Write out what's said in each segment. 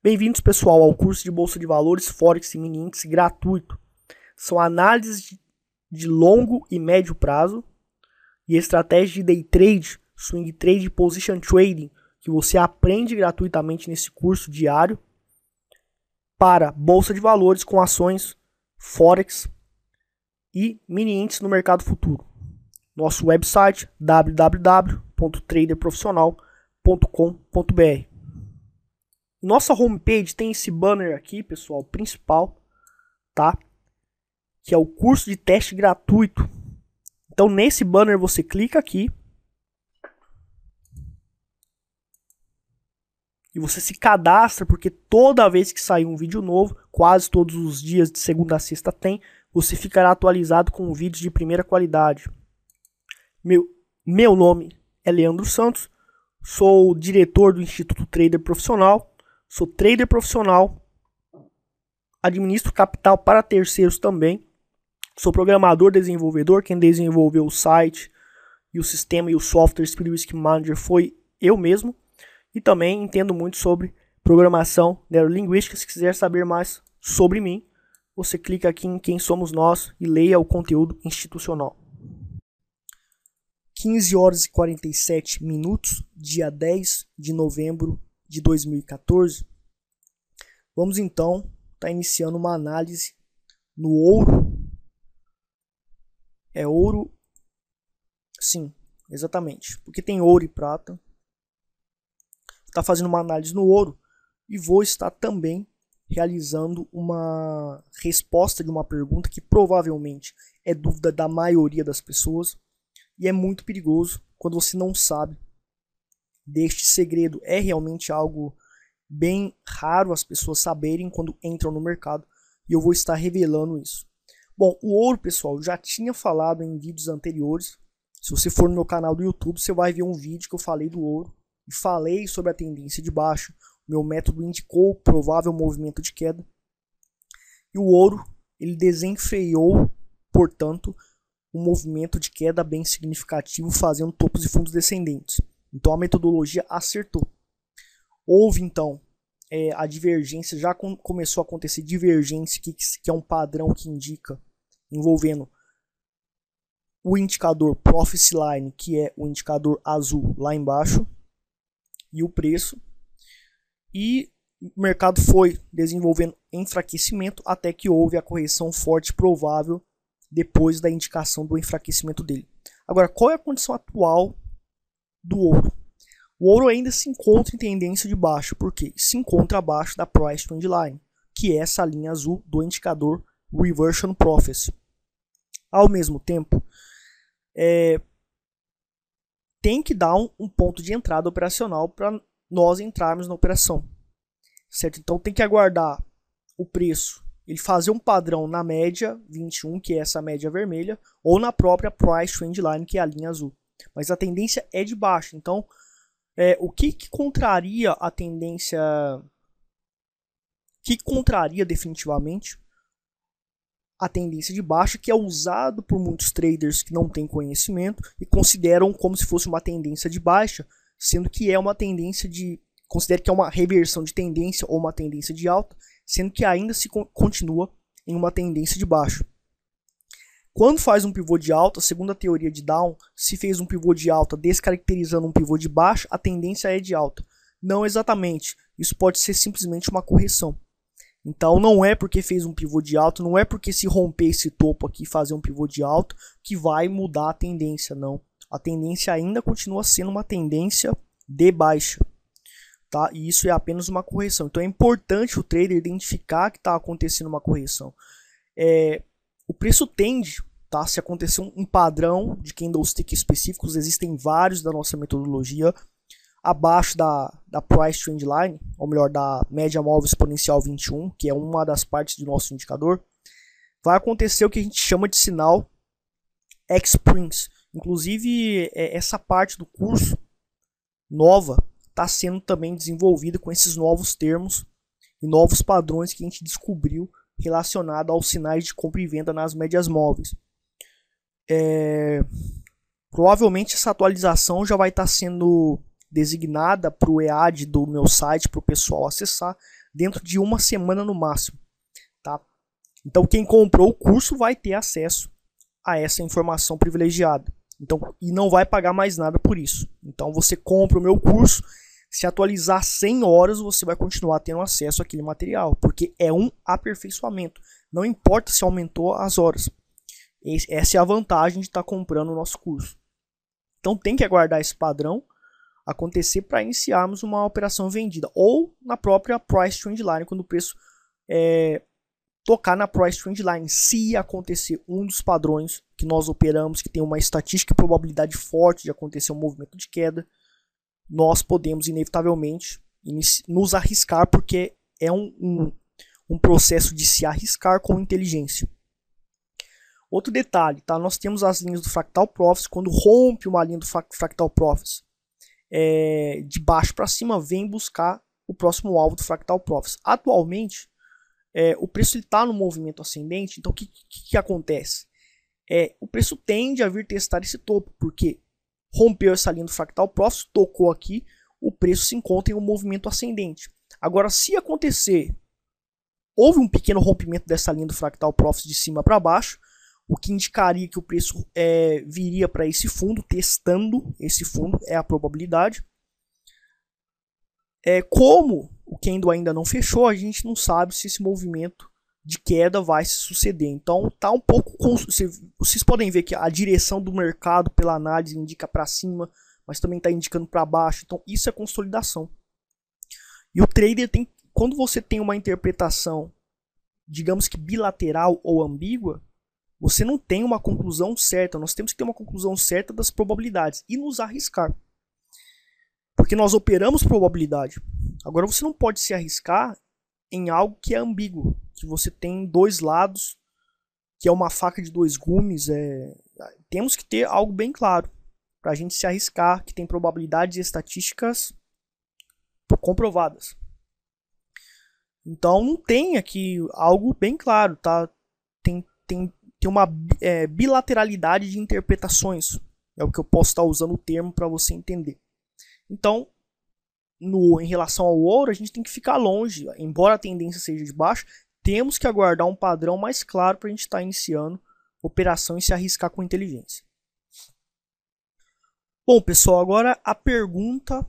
Bem-vindos, pessoal, ao curso de Bolsa de Valores, Forex e Mini Índice gratuito. São análises de longo e médio prazo e estratégias de day trade, swing trade e position trading que você aprende gratuitamente nesse curso diário para Bolsa de Valores com ações, Forex e Mini Índice no mercado futuro. Nosso website www.traderprofissional.com.br. Nossa homepage tem esse banner aqui, pessoal, principal, tá? Que é o curso de teste gratuito. Então, nesse banner você clica aqui e você se cadastra, porque toda vez que sair um vídeo novo, quase todos os dias de segunda a sexta tem, você ficará atualizado com vídeos de primeira qualidade. Meu nome é Leandro Santos, sou diretor do Instituto Trader Profissional, sou trader profissional, administro capital para terceiros também, sou programador, desenvolvedor, quem desenvolveu o site e o sistema e o software Speed Risk Manager foi eu mesmo, e também entendo muito sobre programação neurolinguística. Se quiser saber mais sobre mim, você clica aqui em Quem Somos Nós e leia o conteúdo institucional. 15 horas e 47 minutos, dia 10 de novembro de 2014. Vamos então estar iniciando uma análise no ouro. É ouro? Sim, exatamente. Porque tem ouro e prata. Está fazendo uma análise no ouro e vou estar também realizando uma resposta de uma pergunta que provavelmente é dúvida da maioria das pessoas. E é muito perigoso quando você não sabe deste segredo. É realmente algo bem raro as pessoas saberem quando entram no mercado. E eu vou estar revelando isso. Bom, o ouro, pessoal, eu já tinha falado em vídeos anteriores. Se você for no meu canal do YouTube, você vai ver um vídeo que eu falei do ouro. E falei sobre a tendência de baixa. O meu método indicou o provável movimento de queda. E o ouro, ele desenfreou, portanto, um movimento de queda bem significativo, fazendo topos e fundos descendentes. Então a metodologia acertou. Houve então a divergência, já começou a acontecer divergência, que é um padrão que indica, envolvendo o indicador Profit Line, que é o indicador azul lá embaixo, e o preço. E o mercado foi desenvolvendo enfraquecimento até que houve a correção forte provável depois da indicação do enfraquecimento dele. Agora, qual é a condição atual do ouro? O ouro ainda se encontra em tendência de baixa, porque se encontra abaixo da Price Trend Line, que é essa linha azul do indicador Reversion Prophecy. Ao mesmo tempo, tem que dar um ponto de entrada operacional para nós entrarmos na operação, certo? Então tem que aguardar o preço ele fazer um padrão na média 21, que é essa média vermelha, ou na própria Price Trend Line, que é a linha azul. Mas a tendência é de baixa. Então, o que contraria a tendência? O que contraria definitivamente a tendência de baixa, que é usado por muitos traders que não têm conhecimento e consideram como se fosse uma tendência de baixa, sendo que é uma tendência de... Considera que é uma reversão de tendência ou uma tendência de alta, sendo que ainda se continua em uma tendência de baixa. Quando faz um pivô de alta, segundo a teoria de Down, se fez um pivô de alta descaracterizando um pivô de baixa, a tendência é de alta. Não exatamente, isso pode ser simplesmente uma correção. Então não é porque fez um pivô de alta, não é porque se romper esse topo aqui e fazer um pivô de alta que vai mudar a tendência, não. A tendência ainda continua sendo uma tendência de baixa. Tá? E isso é apenas uma correção. Então é importante o trader identificar que está acontecendo uma correção. O preço tende, tá? Se acontecer um padrão de candlestick específicos, existem vários da nossa metodologia, abaixo da Price Trend Line, ou melhor, da média móvel exponencial 21, que é uma das partes do nosso indicador, vai acontecer o que a gente chama de sinal X-Prints. Inclusive, essa parte do curso nova está sendo também desenvolvida com esses novos termos e novos padrões que a gente descobriu relacionado aos sinais de compra e venda nas médias móveis. Provavelmente essa atualização já vai estar sendo designada para o EAD do meu site para o pessoal acessar dentro de uma semana no máximo, tá? Então quem comprou o curso vai ter acesso a essa informação privilegiada. Então, e não vai pagar mais nada por isso. Então você compra o meu curso, se atualizar 100 horas, você vai continuar tendo acesso àquele material, porque é um aperfeiçoamento. Não importa se aumentou as horas. Essa é a vantagem de estar comprando o nosso curso. Então tem que aguardar esse padrão acontecer para iniciarmos uma operação vendida. Ou na própria Price Trend Line, quando o preço tocar na Price Trend Line. Se acontecer um dos padrões que nós operamos, que tem uma estatística e probabilidade forte de acontecer um movimento de queda, nós podemos inevitavelmente nos arriscar, porque é um processo de se arriscar com inteligência. Outro detalhe, tá? Nós temos as linhas do Fractal Profits. Quando rompe uma linha do Fractal Profits de baixo para cima, vem buscar o próximo alvo do Fractal Profits. Atualmente, o preço está no movimento ascendente. Então o que acontece? O preço tende a vir testar esse topo, porque rompeu essa linha do Fractal Profits, tocou aqui, o preço se encontra em um movimento ascendente. Agora, se acontecer, houve um pequeno rompimento dessa linha do Fractal Profits de cima para baixo, o que indicaria que o preço viria para esse fundo, testando esse fundo, é a probabilidade. Como o candle ainda não fechou, a gente não sabe se esse movimento de queda vai se suceder. Então tá um pouco, vocês podem ver que a direção do mercado pela análise indica para cima, mas também está indicando para baixo. Então isso é consolidação. E o trader tem, quando você tem uma interpretação, digamos que bilateral ou ambígua, você não tem uma conclusão certa. Nós temos que ter uma conclusão certa das probabilidades e nos arriscar, porque nós operamos probabilidade. Agora você não pode se arriscar em algo que é ambíguo, que você tem dois lados, que é uma faca de dois gumes. Temos que ter algo bem claro para a gente se arriscar, que tem probabilidades e estatísticas comprovadas. Então não tem aqui algo bem claro, tá? Tem uma bilateralidade de interpretações, é o que eu posso estar usando o termo para você entender. Então, em relação ao ouro, a gente tem que ficar longe. Embora a tendência seja de baixo, temos que aguardar um padrão mais claro para a gente estar iniciando operação e se arriscar com inteligência. Bom, pessoal, agora a pergunta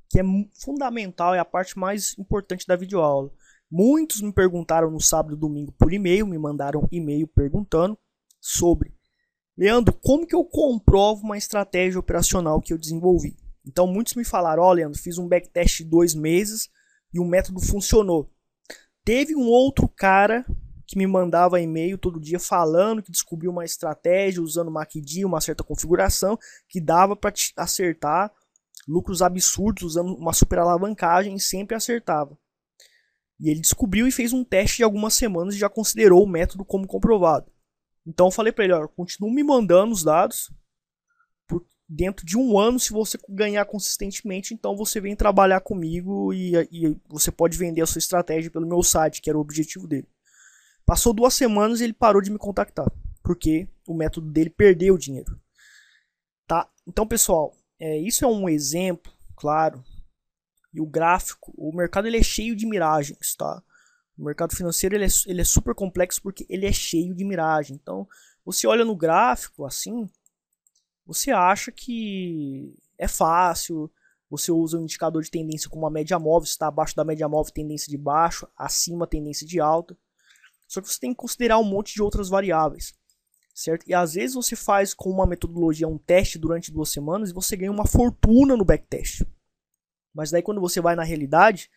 que é fundamental, é a parte mais importante da videoaula. Muitos me perguntaram no sábado e domingo por e-mail, me mandaram e-mail perguntando sobre: Leandro, como que eu comprovo uma estratégia operacional que eu desenvolvi? Então muitos me falaram: ó, Leandro, fiz um backtest de 2 meses e o método funcionou. Teve um outro cara que me mandava e-mail todo dia falando que descobriu uma estratégia usando MACD, uma certa configuração, que dava para acertar lucros absurdos usando uma super alavancagem, e sempre acertava. E ele descobriu e fez um teste de algumas semanas e já considerou o método como comprovado. Então eu falei para ele: ó, continua me mandando os dados. Dentro de um ano, se você ganhar consistentemente, então você vem trabalhar comigo e você pode vender a sua estratégia pelo meu site, que era o objetivo dele. Passou 2 semanas e ele parou de me contactar, porque o método dele perdeu dinheiro. Tá? Então, pessoal, isso é um exemplo, claro. E o gráfico, o mercado ele é cheio de miragens, tá? O mercado financeiro ele é super complexo porque ele é cheio de miragem. Então, você olha no gráfico assim, você acha que é fácil, você usa um indicador de tendência como a média móvel, se está abaixo da média móvel, tendência de baixo, acima, tendência de alta. Só que você tem que considerar um monte de outras variáveis, certo? E às vezes você faz com uma metodologia um teste durante 2 semanas e você ganha uma fortuna no backtest. Mas daí quando você vai na realidade,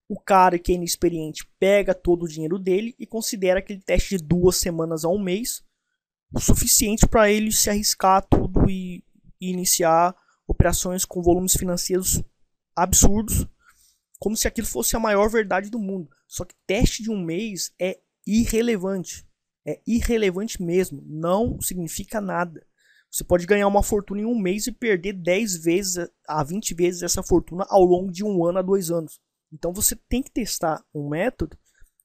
o cara que é inexperiente pega todo o dinheiro dele e considera aquele teste de 2 semanas a 1 mês o suficiente para ele se arriscar tudo e iniciar operações com volumes financeiros absurdos, como se aquilo fosse a maior verdade do mundo. Só que teste de 1 mês é irrelevante mesmo, não significa nada. Você pode ganhar uma fortuna em 1 mês e perder 10 vezes a 20 vezes essa fortuna ao longo de 1 ano a 2 anos. Então você tem que testar um método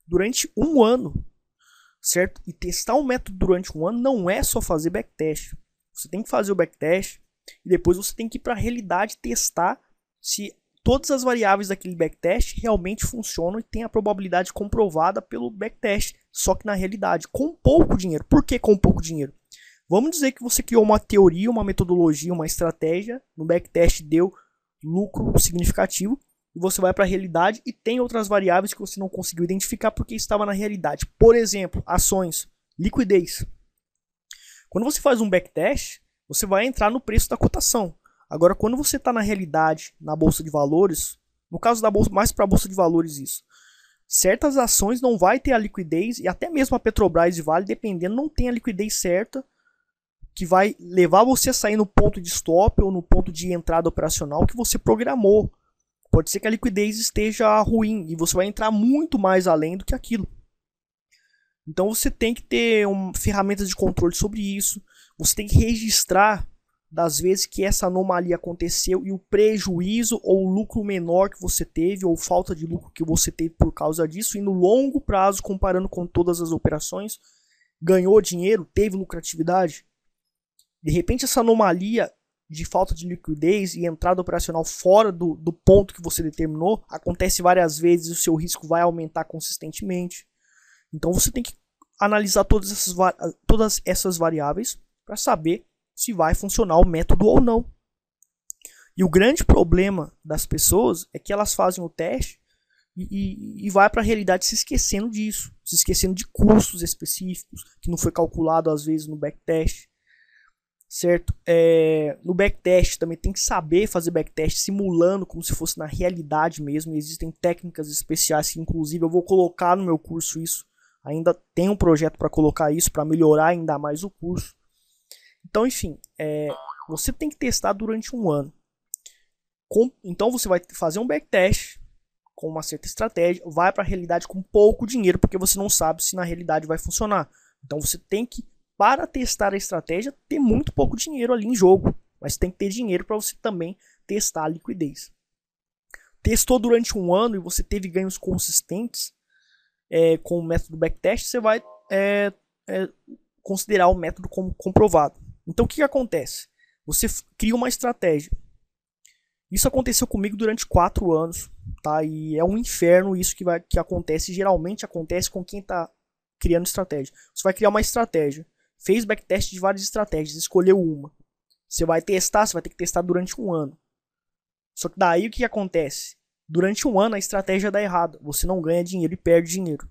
durante 1 ano. Certo? E testar um método durante 1 ano não é só fazer backtest. Você tem que fazer o backtest e depois você tem que ir para a realidade testar se todas as variáveis daquele backtest realmente funcionam e tem a probabilidade comprovada pelo backtest, só que na realidade, com pouco dinheiro. Por que com pouco dinheiro? Vamos dizer que você criou uma teoria, uma metodologia, uma estratégia, no backtest deu lucro significativo, e você vai para a realidade e tem outras variáveis que você não conseguiu identificar porque estava na realidade. Por exemplo, ações, liquidez. Quando você faz um backtest, você vai entrar no preço da cotação. Agora, quando você está na realidade, na Bolsa de Valores, no caso da Bolsa, mais para a Bolsa de Valores isso, certas ações não vai ter a liquidez, e até mesmo a Petrobras e Vale, dependendo, não tem a liquidez certa, que vai levar você a sair no ponto de stop ou no ponto de entrada operacional que você programou. Pode ser que a liquidez esteja ruim e você vai entrar muito mais além do que aquilo. Então você tem que ter ferramentas de controle sobre isso, você tem que registrar das vezes que essa anomalia aconteceu e o prejuízo ou o lucro menor que você teve ou falta de lucro que você teve por causa disso, e no longo prazo, comparando com todas as operações, ganhou dinheiro, teve lucratividade. De repente essa anomalia de falta de liquidez e entrada operacional fora do ponto que você determinou acontece várias vezes e o seu risco vai aumentar consistentemente. Então você tem que analisar todas essas variáveis para saber se vai funcionar o método ou não. E o grande problema das pessoas é que elas fazem o teste e vai para a realidade se esquecendo disso, se esquecendo de custos específicos que não foi calculado às vezes no backtest, certo? No backtest também tem que saber fazer backtest simulando como se fosse na realidade mesmo, e existem técnicas especiais que inclusive eu vou colocar no meu curso isso, ainda tem um projeto para colocar isso, para melhorar ainda mais o curso. Então, enfim, você tem que testar durante um ano. Então você vai fazer um backtest com uma certa estratégia, vai para a realidade com pouco dinheiro, porque você não sabe se na realidade vai funcionar. Então você tem que, para testar a estratégia, ter muito pouco dinheiro ali em jogo, mas tem que ter dinheiro para você também testar a liquidez. Testou durante um ano e você teve ganhos consistentes com o método backtest, você vai considerar o método como comprovado. Então o que acontece? Você cria uma estratégia. Isso aconteceu comigo durante 4 anos, tá? E é um inferno isso que acontece. Geralmente acontece com quem está criando estratégia. Você vai criar uma estratégia, fez backtest de várias estratégias, escolheu uma. Você vai testar, você vai ter que testar durante um ano. Só que daí o que acontece? Durante um ano a estratégia dá errado. Você não ganha dinheiro e perde dinheiro.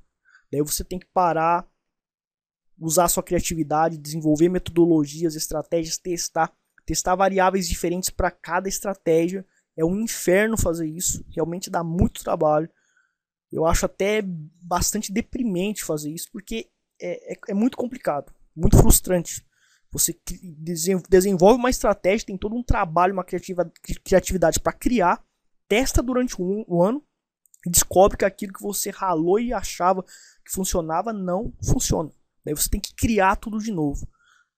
Daí você tem que parar, usar sua criatividade, desenvolver metodologias, estratégias, testar variáveis diferentes para cada estratégia. É um inferno fazer isso, realmente dá muito trabalho. Eu acho até bastante deprimente fazer isso, porque é muito complicado, muito frustrante. Você desenvolve uma estratégia, tem todo um trabalho, uma criatividade para criar, testa durante um ano, descobre que aquilo que você ralou e achava que funcionava não funciona. Daí você tem que criar tudo de novo.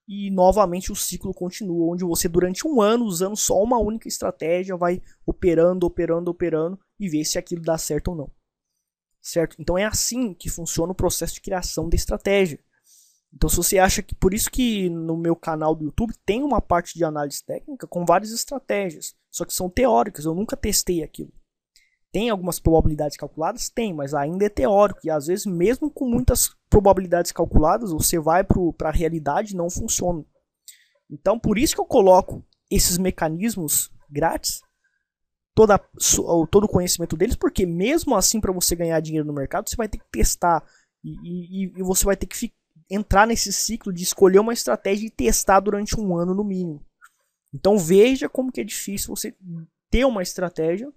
E novamente o ciclo continua, onde você durante um ano, usando só uma única estratégia, vai operando e ver se aquilo dá certo ou não. Certo? Então é assim que funciona o processo de criação da estratégia. Então se você acha que, por isso que no meu canal do YouTube tem uma parte de análise técnica com várias estratégias, só que são teóricas, eu nunca testei aquilo. Tem algumas probabilidades calculadas? Tem, mas ainda é teórico. E às vezes, mesmo com muitas probabilidades calculadas, você vai para a realidade e não funciona. Então, por isso que eu coloco esses mecanismos grátis, todo o conhecimento deles, porque mesmo assim, para você ganhar dinheiro no mercado, você vai ter que testar e você vai ter que entrar nesse ciclo de escolher uma estratégia e testar durante um ano no mínimo. Então, veja como que é difícil você ter uma estratégia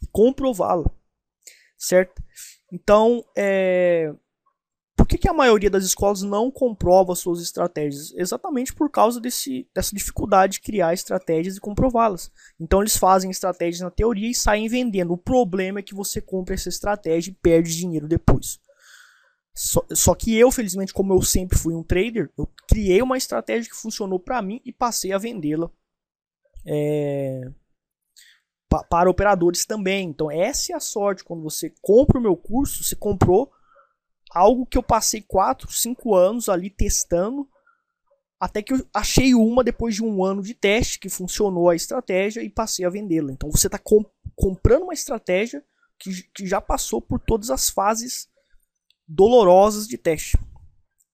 e comprová-la, certo? Então, por que a maioria das escolas não comprova suas estratégias? Exatamente por causa dessa dificuldade de criar estratégias e comprová-las. Então, eles fazem estratégias na teoria e saem vendendo. O problema é que você compra essa estratégia e perde dinheiro depois. Só que eu, felizmente, como eu sempre fui um trader, eu criei uma estratégia que funcionou para mim e passei a vendê-la para operadores também. Então essa é a sorte. Quando você compra o meu curso, você comprou algo que eu passei 4, 5 anos ali testando até que eu achei uma depois de um ano de teste que funcionou a estratégia e passei a vendê-la. Então você está comprando uma estratégia que já passou por todas as fases dolorosas de teste.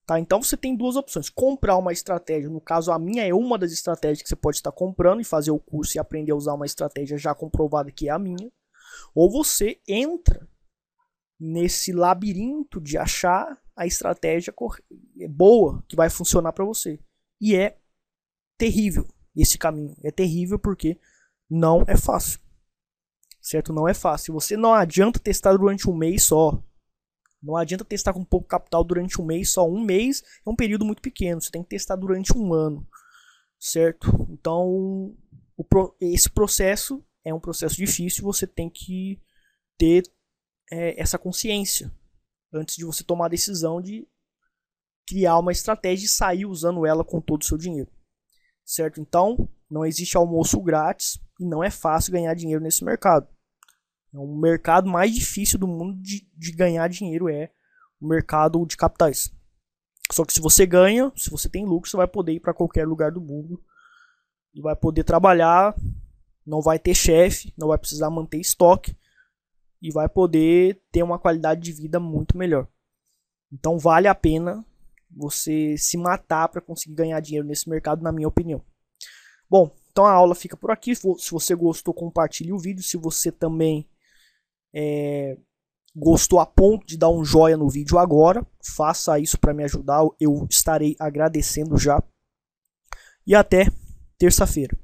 Tá? Então você tem duas opções: comprar uma estratégia, no caso a minha é uma das estratégias que você pode estar comprando e fazer o curso e aprender a usar uma estratégia já comprovada que é a minha, ou você entra nesse labirinto de achar a estratégia boa que vai funcionar para você. E é terrível esse caminho. É terrível porque não é fácil. Certo? Não é fácil. Você não adianta testar durante um mês só. Não adianta testar com pouco capital durante um mês só. Um mês é um período muito pequeno. Você tem que testar durante um ano. Certo? Então, esse processo é um processo difícil. Você tem que ter essa consciência antes de você tomar a decisão de criar uma estratégia e sair usando ela com todo o seu dinheiro. Certo? Então, não existe almoço grátis e não é fácil ganhar dinheiro nesse mercado. É o mercado mais difícil do mundo de ganhar dinheiro, é o mercado de capitais. Só que se você ganha, se você tem lucro, você vai poder ir para qualquer lugar do mundo e vai poder trabalhar, não vai ter chefe, não vai precisar manter estoque e vai poder ter uma qualidade de vida muito melhor. Então vale a pena você se matar para conseguir ganhar dinheiro nesse mercado, na minha opinião. Bom, então a aula fica por aqui. Se você gostou, compartilhe o vídeo. Se você também gostou a ponto de dar um joinha no vídeo agora, faça isso para me ajudar. Eu estarei agradecendo já. E até terça-feira.